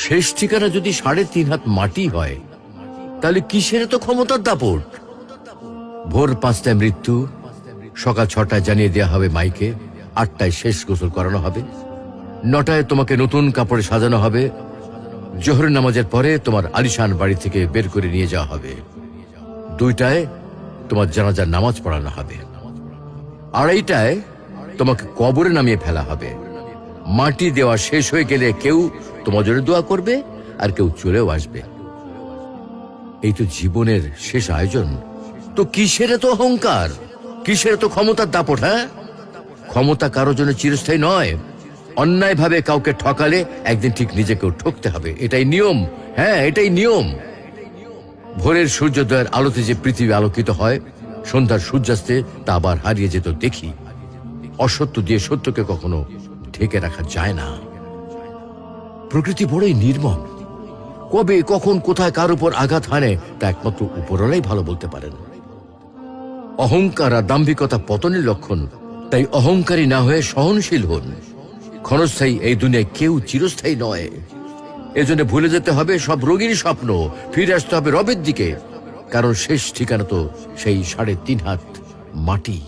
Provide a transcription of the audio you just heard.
শেষ ঠিকানা যদি 3.5 হাত মাটি হয়, তাহলে কিসের তো ক্ষমতার দাপট? ভোর 5টায় মৃত্যু, সকাল 6টায় জানিয়ে দেওয়া হবে মাইকে, 8টায় শেষ গোসল করানো হবে, 9টায় তোমাকে নতুন কাপড়ে সাজানো হবে, জোহরের নামাজের পরে তোমার আলিশান বাড়ি থেকে বের করে নিয়ে যাওয়া হবে, 2টায় তোমার জানাজার নামাজ পড়ানো হবে, 2:30টায় তোমাকে কবরে নামিয়ে ফেলা হবে। মাটি দেওয়া শেষ হয়ে গেলে কেউ তোমার জন্য দোয়া করবে আর কেউ চলেও আসবে। এই তো জীবনের শেষ আয়োজন। তো কিসের তো অহংকার, কিসের তো ক্ষমতার দাপট? হ্যাঁ, ক্ষমতা কারোর জন্য চিরস্থায়ী নয়। অন্যায় ভাবে কাউকে ঠকালে একদিন ঠিক নিজেকেও ঠকতে হবে, এটাই নিয়ম। হ্যাঁ, এটাই নিয়ম। ভোরের সূর্যোদয়ের আলোতে যে পৃথিবী আলোকিত হয়, সন্ধ্যার সূর্যাস্তে তা আবার হারিয়ে যেত দেখি। অসত্য দিয়ে সত্যকে কখনো ঢেকে রাখা যায় না। প্রকৃতি বড়ই নির্মম। কবে কখন কোথায় কার উপর আঘাত হানে তা একমাত্র উপরওয়ালাই ভালো বলতে পারেন। অহংকার আর দাম্ভিকতা পতনের লক্ষণ, তাই অহংকারী না হয়ে সহনশীল হন। ক্ষণস্থায়ী এই দুনিয়ায় কেউ চিরস্থায়ী নয়। এজন্য ভুলে যেতে হবে সব রোগীর স্বপ্ন, ফিরে আসতে হবে রবের দিকে, কারণ শেষ ঠিকানা তো সেই 3.5 হাত মাটি।